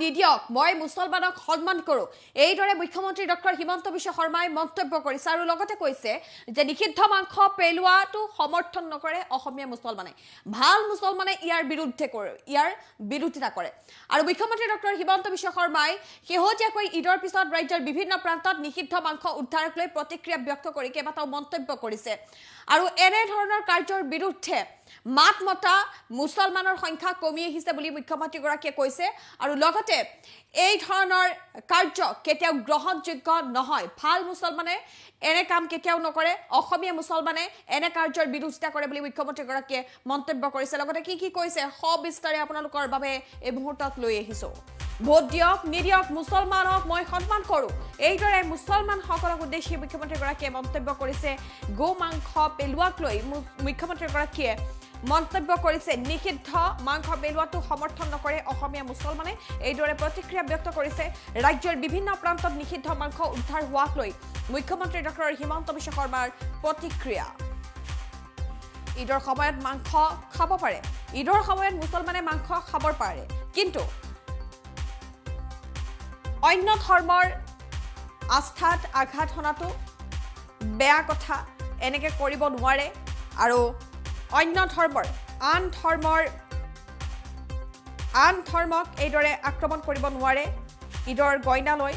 নিদিয়ক মই মুছলমানক সন্মান কৰোঁ এইদৰে মুখ্যমন্ত্ৰী ডক্টৰ হিমন্ত বিশ্ব শৰ্মাই মন্তব্য কৰিছে আৰু লগতে কৈছে যে নিষিদ্ধ মাংস পেলোৱাটো সমৰ্থন নকৰে অসমীয়া মুছলমানে ভাল মুছলমানে ইয়াৰ বিৰোধিতা কৰে আৰু মুখ্যমন্ত্ৰী ডক্টৰ হিমন্ত বিশ্ব শৰ্মাই শেহতীয়াকৈ ঈদৰ পিছত ৰাজ্যৰ বিভিন্ন প্ৰান্তত নিষিদ্ধ মাংস উদ্ধাৰক লৈ প্ৰতিক্ৰিয়া ব্যক্ত কৰি কেইবাটাও মন্তব্য কৰিছে আৰু এনে ধৰণৰ কাৰ্যৰ বিৰুদ্ধে মাত মতা মুছলমানৰ সংখ্যা কমি আহিছে বুলি মুখ্যমন্ত্ৰীগৰাকীয়ে কৈছে আৰু লগতে এই ধৰণৰ কাৰ্য কেতিয়াও গ্ৰহণযোগ্য নহয় ভাল মুছলমানে এনে কাম কেতিয়াও নকৰে অসমীয়া মুছলমানে এনে কাৰ্যৰ বিৰোধিতা কৰে বুলি মুখ্যমন্ত্ৰীগৰাকীয়ে মন্তব্য কৰিছে লগতে কি কৈছে সবিস্তাৰে আপোনালোকৰ বাবে এই মুহূৰ্তত লৈ আহিছো ভোট দিয়ক নিদিয়ক মুছলমানক মই সন্মান কৰোঁ এইদৰে মুছলমানসকলক উদ্দেশ্যি মুখ্যমন্ত্ৰীগৰাকীয়ে মন্তব্য কৰিছে গো মাংস পেলোৱাক লৈ মুখ্যমন্ত্ৰীগৰাকীয়ে মন্তব্য কৰিছে নিষিদ্ধ মাংস পেলোৱাটো সমৰ্থন নকৰে অসমীয়া মুছলমানে এইদৰে প্ৰতিক্ৰিয়া ব্যক্ত কৰিছে ৰাজ্যৰ বিভিন্ন প্ৰান্তত নিষিদ্ধ মাংস উদ্ধাৰ হোৱাক লৈ মুখ্যমন্ত্ৰী ডক্টৰ হিমন্ত বিশ্ব শৰ্মাৰ প্ৰতিক্ৰিয়া ঈদৰ সময়ত মাংস খাব পাৰে ঈদৰ সময়ত মুছলমানে মাংস খাব পাৰে কিন্তু অন্য ধৰ্মৰ আস্থাত আঘাত হনাটো বেয়া কথা এনেকে কৰিব নোৱাৰে আৰু অন্য ধৰ্মৰ আন ধৰ্মক এইদৰে আক্ৰমণ কৰিব নোৱাৰে ঈদৰ গইনা লৈ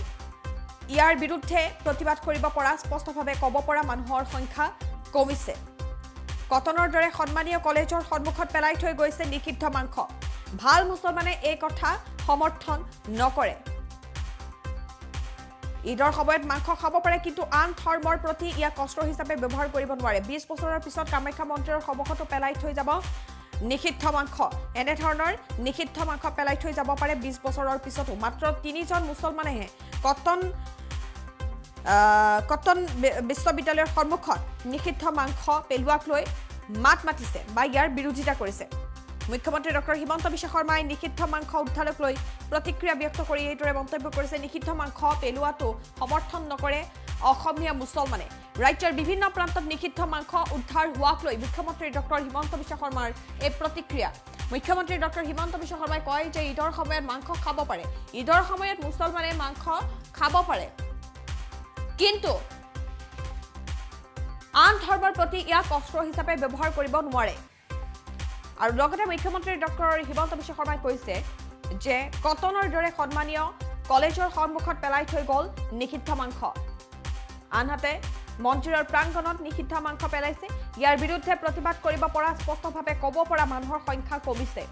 ইয়াৰ বিৰুদ্ধে প্ৰতিবাদ কৰিব পৰা স্পষ্টভাৱে ক'ব পৰা মানুহৰ সংখ্যা কমিছে কটনৰ দৰে সন্মানীয় কলেজৰ সন্মুখত পেলাই থৈ গৈছে নিষিদ্ধ মাংস ভাল মুছলমানে এই কথা সমৰ্থন নকৰে ঈদৰ সময়ত মাংস খাব পাৰে কিন্তু আন ধৰ্মৰ প্ৰতি ইয়াক অস্ত্ৰ হিচাপে ব্যৱহাৰ কৰিব নোৱাৰে 20 বছৰৰ পিছত কামাখ্যা মন্দিৰৰ সন্মুখতো পেলাই থৈ যাব নিষিদ্ধ মাংস এনে ধৰণৰ নিষিদ্ধ মাংস পেলাই থৈ যাব পাৰে 20 বছৰৰ পিছতো মাত্ৰ 3 জন মুছলমানেহে কটন বিশ্ববিদ্যালয়ৰ সন্মুখত নিষিদ্ধ মাংস পেলোৱাক লৈ মাত মাতিছে বা ইয়াৰ বিৰোধিতা কৰিছে মুখ্যমন্ত্ৰী ডক্টৰ হিমন্ত বিশ্ব শৰ্মাই নিষিদ্ধ মাংস উদ্ধাৰক লৈ প্ৰতিক্ৰিয়া ব্যক্ত কৰি এইদৰে মন্তব্য কৰিছে নিষিদ্ধ মাংস পেলোৱাটো সমৰ্থন নকৰে অসমীয়া মুছলমানে ৰাজ্যৰ বিভিন্ন প্ৰান্তত নিষিদ্ধ মাংস উদ্ধাৰ হোৱাক লৈ মুখ্যমন্ত্ৰী ডক্টৰ হিমন্ত বিশ্ব শৰ্মাৰ এই প্ৰতিক্ৰিয়া মুখ্যমন্ত্ৰী ডক্টৰ হিমন্ত বিশ্ব শৰ্মাই কয় যে ঈদৰ সময়ত মাংস খাব পাৰে ঈদৰ সময়ত মুছলমানে মাংস খাব পাৰে কিন্তু আন ধৰ্মৰ প্ৰতি ইয়াক অস্ত্ৰ হিচাপে ব্যৱহাৰ কৰিব নোৱাৰে আৰু লগতে মুখ্যমন্ত্ৰী ডক্টৰ হিমন্ত বিশ্ব শৰ্মাই কৈছে যে কটনৰ দৰে সন্মানীয় কলেজৰ সন্মুখত পেলাই থৈ গ'ল নিষিদ্ধ মাংস আনহাতে মন্দিৰৰ প্ৰাংগণত নিষিদ্ধ মাংস পেলাইছে ইয়াৰ বিৰুদ্ধে প্ৰতিবাদ কৰিব পৰা স্পষ্টভাৱে ক'ব পৰা মানুহৰ সংখ্যা কমিছে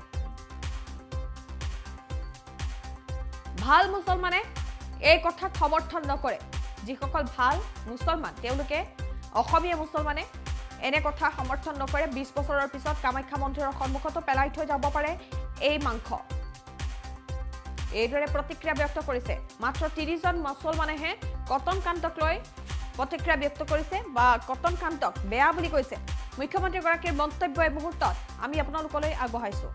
ভাল মুছলমানে এই কথাক সমৰ্থন নকৰে যিসকল ভাল মুছলমান তেওঁলোকে অসমীয়া মুছলমানে এনে কথা সমৰ্থন নকৰে 20 বছৰৰ পিছত কামাখ্যা মন্দিৰৰ সন্মুখতো পেলাই থৈ যাব পাৰে এই মাংস এইদৰে প্ৰতিক্ৰিয়া ব্যক্ত কৰিছে মাত্ৰ 30 জন মুছলমানেহে কটন কাণ্ডক লৈ প্ৰতিক্ৰিয়া ব্যক্ত কৰিছে বা কটন কাণ্ডক বেয়া বুলি কৈছে মুখ্যমন্ত্ৰীগৰাকীৰ মন্তব্য এই মুহূৰ্তত আমি আপোনালোকলৈ আগবঢ়াইছো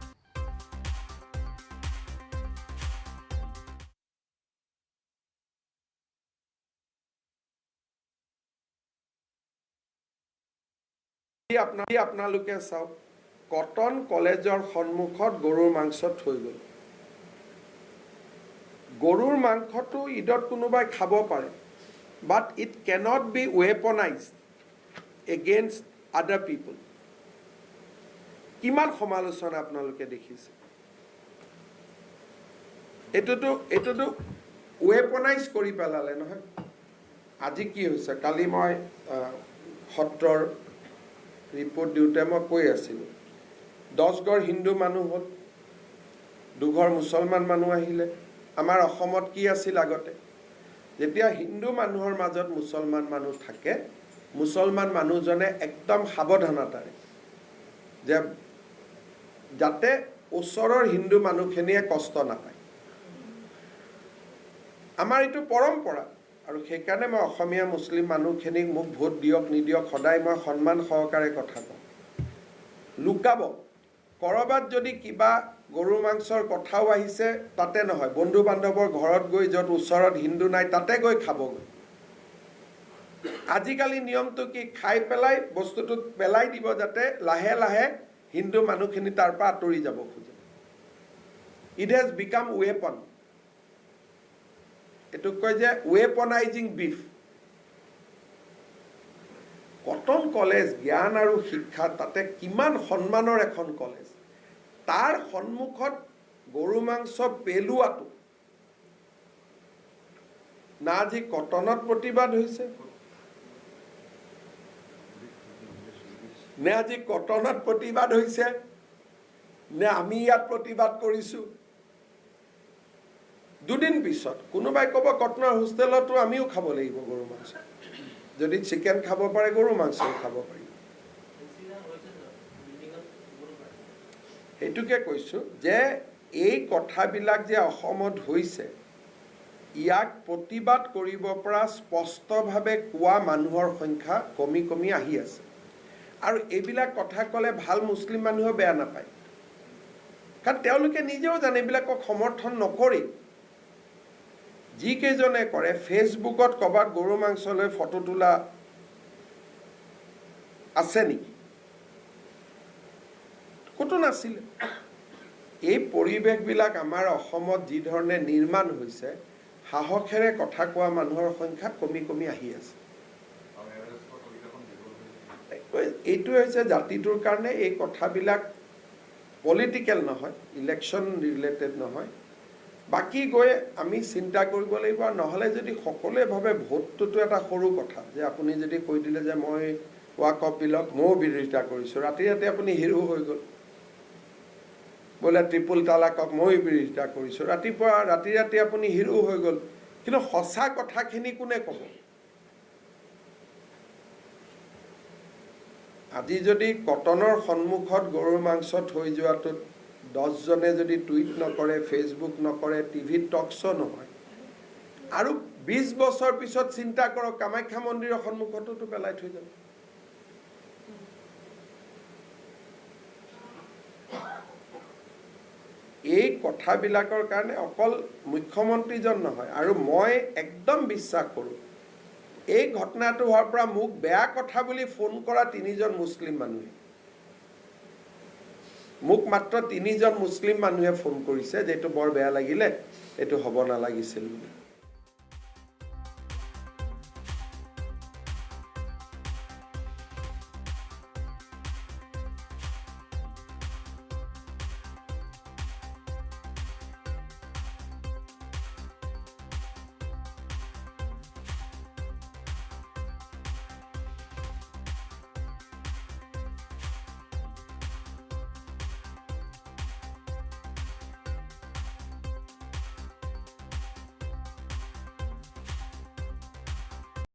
আপোনালোকে চাওক কটন কলেজৰ সন্মুখত গৰুৰ মাংস থৈ গ'ল গৰুৰ মাংসটো ঈদত কোনোবাই খাব পাৰে but it cannot be weaponized against other people কিমান সমালোচনা আপোনালোকে দেখিছে এইটোতো ৱেপনাইজ কৰি পেলালে নহয় আজি কি হৈছে কালি মই সত্ৰৰ ৰিপৰ্ট দিওঁতে মই কৈ আছিলোঁ 10 ঘৰ হিন্দু মানুহ হ'ল 2 ঘৰ মুছলমান মানুহ আহিলে আমাৰ অসমত কি আছিল আগতে যেতিয়া হিন্দু মানুহৰ মাজত মুছলমান মানুহ থাকে মুছলমান মানুহজনে একদম সাৱধানতাৰে যে যাতে ওচৰৰ হিন্দু মানুহখিনিয়ে কষ্ট নাপায় আমাৰ এইটো পৰম্পৰা আৰু সেইকাৰণে মই অসমীয়া মুছলিম মানুহখিনিক মোক ভোট দিয়ক নিদিয়ক সদায় মই সন্মান সহকাৰে কথা কওঁ লুকাব কৰবাত যদি কিবা গৰু মাংসৰ কথাও আহিছে তাতে নহয় বন্ধু বান্ধৱৰ ঘৰত গৈ য'ত ওচৰত হিন্দু নাই তাতে গৈ খাবগৈ আজিকালি নিয়মটো কি খাই পেলাই বস্তুটো পেলাই দিব যাতে লাহে লাহে হিন্দু মানুহখিনি তাৰ পৰা আঁতৰি যাব খোজে ইট হেজ বিকাম ৱেপন এইটোক কয় যে ৱেপনাইজিং বিফ। কটন কলেজ জ্ঞান আৰু শিক্ষা, তাতে কিমান সন্মানৰ এখন কলেজ, তাৰ সন্মুখত গৰু মাংস পেলোৱাটো না আজি কটনত প্ৰতিবাদ হৈছে, নে আজি কটনত প্ৰতিবাদ হৈছে, নে আমি ইয়াত প্ৰতিবাদ কৰিছোঁ। দুদিন পিছত কোনোবাই ক'ব কটনৰ হোষ্টেলতো আমিও খাব লাগিব গৰু মাংস, যদি চিকেন খাব পাৰে গৰু মাংসও খাব পাৰি। সেইটোকে কৈছোঁ যে এই কথাবিলাক যে অসমত হৈছে, ইয়াক প্ৰতিবাদ কৰিব পৰা স্পষ্টভাৱে কোৱা মানুহৰ সংখ্যা কমি কমি আহি আছে। আৰু এইবিলাক কথা ক'লে ভাল মুছলিম মানুহেও বেয়া নাপায়, কাৰণ তেওঁলোকে নিজেও জানে এইবিলাকক সমৰ্থন নকৰি। যিকেইজনে কৰে, ফেচবুকত ক'ৰবাত গৰু মাংস লৈ ফটো তোলা আছে নেকি? ক'তো নাছিলে। এই পৰিৱেশবিলাক আমাৰ অসমত যি ধৰণে নিৰ্মাণ হৈছে, সাহসেৰে কথা কোৱা মানুহৰ সংখ্যা কমি কমি আহি আছে। এইটোৱে হৈছে জাতিটোৰ কাৰণে এই কথাবিলাক পলিটিকেল নহয়, ইলেকশ্যন ৰিলেটেড নহয়। বাকী গৈ আমি চিন্তা কৰিব লাগিব, নহ'লে যদি সকলোৱে ভাবে ভোটটোতো এটা সৰু কথা, যে আপুনি যদি কৈ দিলে যে মই ৱাকফ বিলক ময়ো বিৰোধিতা কৰিছোঁ, ৰাতি ৰাতি আপুনি হিৰো হৈ গ'ল। বোলে ট্ৰিপুল তালাকক ময়ো বিৰোধিতা কৰিছোঁ, ৰাতিপুৱা ৰাতি ৰাতি আপুনি হিৰো হৈ গ'ল। কিন্তু সঁচা কথাখিনি কোনে ক'ব? আজি যদি কটনৰ সন্মুখত গৰুৰ মাংস থৈ যোৱাটোত 10জনে যদি টুইট নকৰে, ফেচবুক নকৰে, টিভিত টক শ্ব' নহয়, আৰু 20 বছৰ পিছত চিন্তা কৰক, কামাখ্যা মন্দিৰৰ সন্মুখতো পেলাই থৈ যাব। এই কথাবিলাকৰ কাৰণে অকল মুখ্যমন্ত্ৰীজন নহয়, আৰু মই একদম বিশ্বাস কৰোঁ এই ঘটনাটো হোৱাৰ পৰা মোক বেয়া কথা বুলি ফোন কৰা 3জন মুছলিম মানুহে, মোক মাত্ৰ 3জন মুছলিম মানুহে ফোন কৰিছে যে এইটো বৰ বেয়া লাগিলে, এইটো হ'ব নালাগিছিল বুলি।